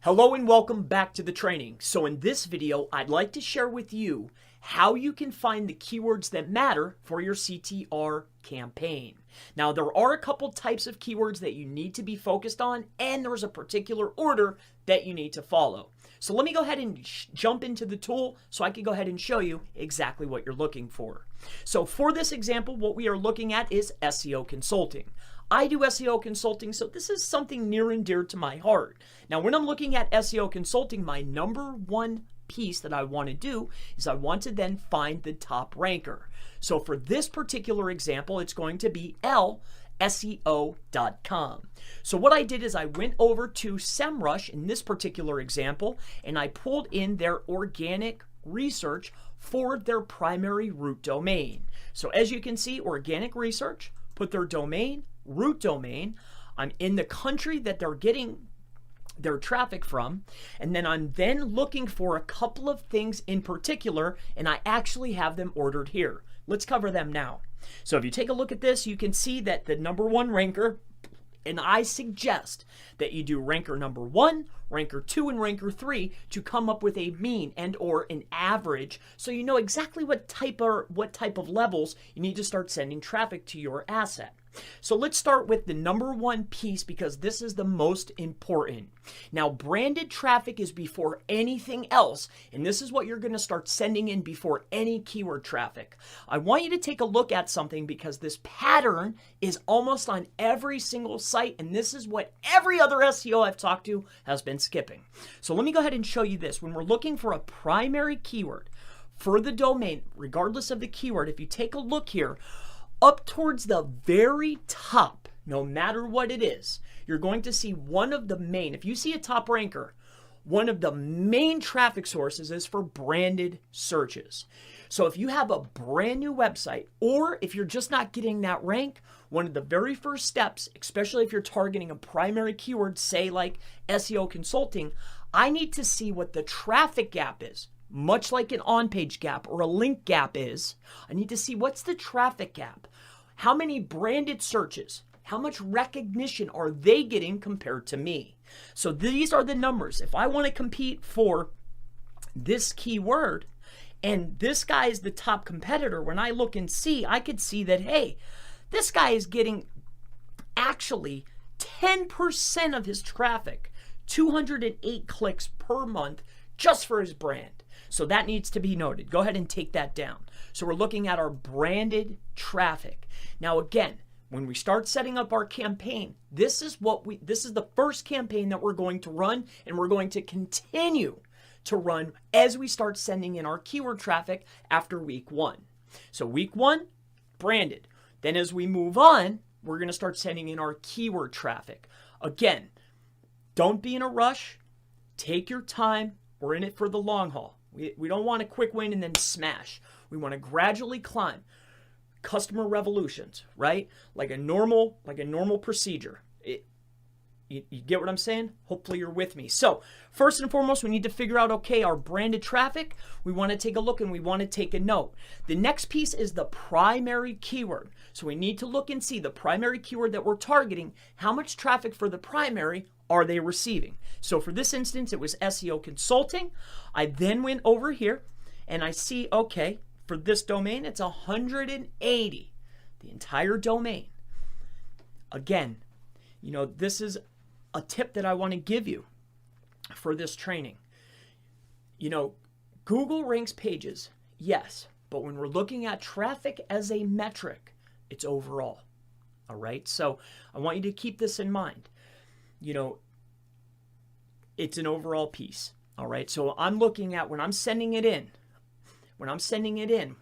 Hello and welcome back to the training. So in this video, I'd like to share with you how you can find the keywords that matter for your CTR campaign. Now, there are a couple types of keywords that you need to be focused on, and there's a particular order that you need to follow. So let me go ahead and jump into the tool so I can go ahead and show you exactly what you're looking for. So for this example, what we are looking at is SEO consulting. I do SEO consulting, so this is something near and dear to my heart. Now, when I'm looking at SEO consulting, my number one piece that I want to do is I want to then find the top ranker. So for this particular example, it's going to be SEO.com. So what I did is I went over to SEMrush in this particular example, and I pulled in their organic research for their primary root domain. So as you can see, organic research, put their domain, root domain. I'm in the country that they're getting their traffic from, and then I'm looking for a couple of things in particular, and I actually have them ordered here. Let's cover them now. So if you take a look at this, you can see that the number one ranker, and I suggest that you do ranker number 1, ranker 2, and ranker 3 to come up with a mean and or an average, so you know exactly what type of levels you need to start sending traffic to your asset. So let's start with the number one piece because this is the most important. Now, branded traffic is before anything else, and this is what you're going to start sending in before any keyword traffic. I want you to take a look at something because this pattern is almost on every single site, and this is what every other SEO I've talked to has been skipping. So let me go ahead and show you this. When we're looking for a primary keyword for the domain, regardless of the keyword, if you take a look here, up towards the very top, no matter what it is, you're going to see one of the main, if you see a top ranker, one of the main traffic sources is for branded searches. So if you have a brand new website, or if you're just not getting that rank, one of the very first steps, especially if you're targeting a primary keyword, say like SEO consulting, I need to see what the traffic gap is. Much like an on-page gap or a link gap is, I need to see what's the traffic gap. How many branded searches, how much recognition are they getting compared to me? So these are the numbers. If I want to compete for this keyword and this guy is the top competitor, when I look and see, I could see that, hey, this guy is getting actually 10% of his traffic, 208 clicks per month just for his brand. So that needs to be noted. Go ahead and take that down. So we're looking at our branded traffic. Now again, when we start setting up our campaign, this is the first campaign that we're going to run, and we're going to continue to run as we start sending in our keyword traffic after week 1. So week 1, branded. Then as we move on, we're going to start sending in our keyword traffic. Again, don't be in a rush. Take your time. We're in it for the long haul. We don't want a quick win and then smash. We want to gradually climb. Customer revolutions, right? Like a normal procedure. You get what I'm saying? Hopefully you're with me. So first and foremost, we need to figure out, okay, our branded traffic. We want to take a look and we want to take a note. The next piece is the primary keyword. So we need to look and see the primary keyword that we're targeting. How much traffic for the primary are they receiving? So for this instance, it was SEO consulting. I then went over here and I see, okay, for this domain, it's 180, the entire domain. Again, you know, this is a tip that I want to give you for this training. You know, Google ranks pages, yes, but when we're looking at traffic as a metric, it's overall. All right, so I want you to keep this in mind. You know, it's an overall piece. All right. So I'm looking at when I'm sending it in,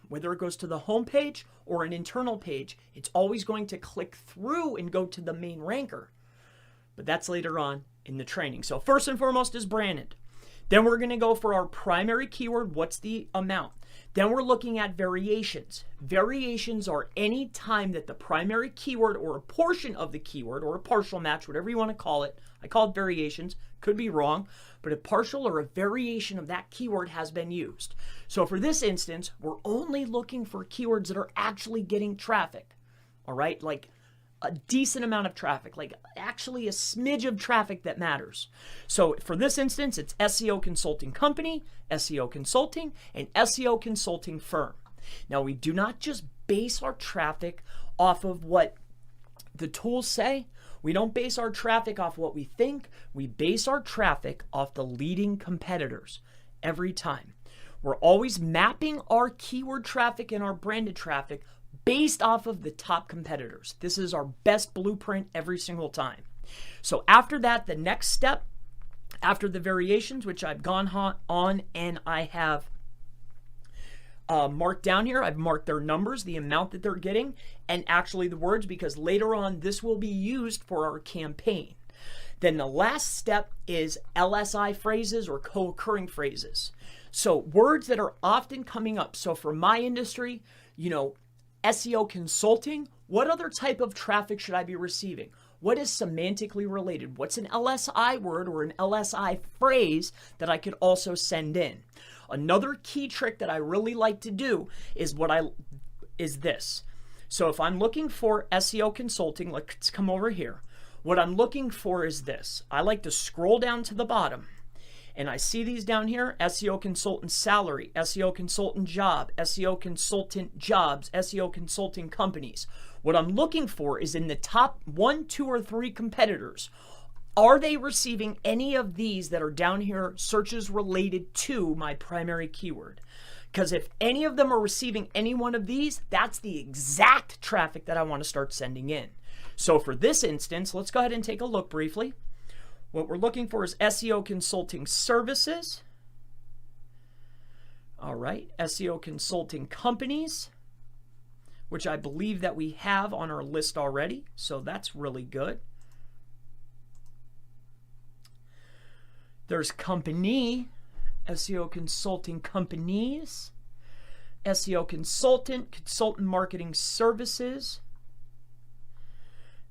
whether it goes to the home page or an internal page, it's always going to click through and go to the main ranker. But that's later on in the training. So first and foremost is branded. Then we're going to go for our primary keyword. What's the amount? Then we're looking at variations. Variations are any time that the primary keyword or a portion of the keyword or a partial match, whatever you want to call it, I call it variations, could be wrong, but a partial or a variation of that keyword has been used. So for this instance, we're only looking for keywords that are actually getting traffic, all right? Like a decent amount of traffic, like actually a smidge of traffic that matters. So for this instance, it's SEO consulting company, SEO consulting, and SEO consulting firm. Now, we do not just base our traffic off of what the tools say. We don't base our traffic off what we think. We base our traffic off the leading competitors every time. We're always mapping our keyword traffic and our branded traffic based off of the top competitors. This is our best blueprint every single time. So after that, the next step, after the variations, which I've gone on and I have marked down here, I've marked their numbers, the amount that they're getting, and actually the words, because later on this will be used for our campaign. Then the last step is LSI phrases or co-occurring phrases. So words that are often coming up. So for my industry, SEO consulting, what other type of traffic should I be receiving? What is semantically related? What's an LSI word or an LSI phrase that I could also send in? Another key trick that I really like to do is this. So if I'm looking for SEO consulting, let's come over here. What I'm looking for is this. I like to scroll down to the bottom and I see these down here: SEO consultant salary, SEO consultant job, SEO consultant jobs, SEO consulting companies. What I'm looking for is in the top 1, 2, or 3 competitors. Are they receiving any of these that are down here, searches related to my primary keyword? Because if any of them are receiving any one of these, that's the exact traffic that I want to start sending in. So for this instance, let's go ahead and take a look briefly. What we're looking for is SEO consulting services. All right, SEO consulting companies, which I believe that we have on our list already. So that's really good. There's company, SEO consulting companies, SEO consultant, consultant marketing services,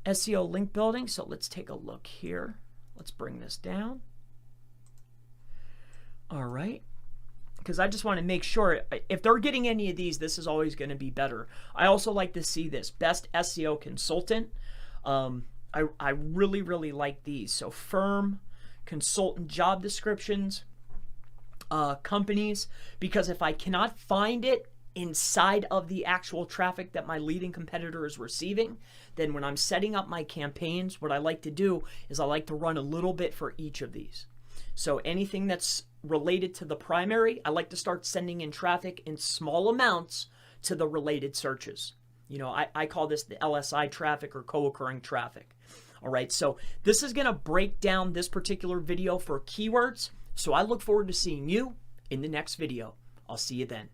SEO link building. So let's take a look here. Let's bring this down. All right. Because I just want to make sure if they're getting any of these, this is always going to be better. I also like to see this best SEO consultant. I really, really like these. So firm, consultant job descriptions, companies, because if I cannot find it inside of the actual traffic that my leading competitor is receiving, then when I'm setting up my campaigns, what I like to do is I like to run a little bit for each of these. So anything that's related to the primary, I like to start sending in traffic in small amounts to the related searches. I call this the LSI traffic or co-occurring traffic. All right, so this is going to break down this particular video for keywords. So I look forward to seeing you in the next video. I'll see you then.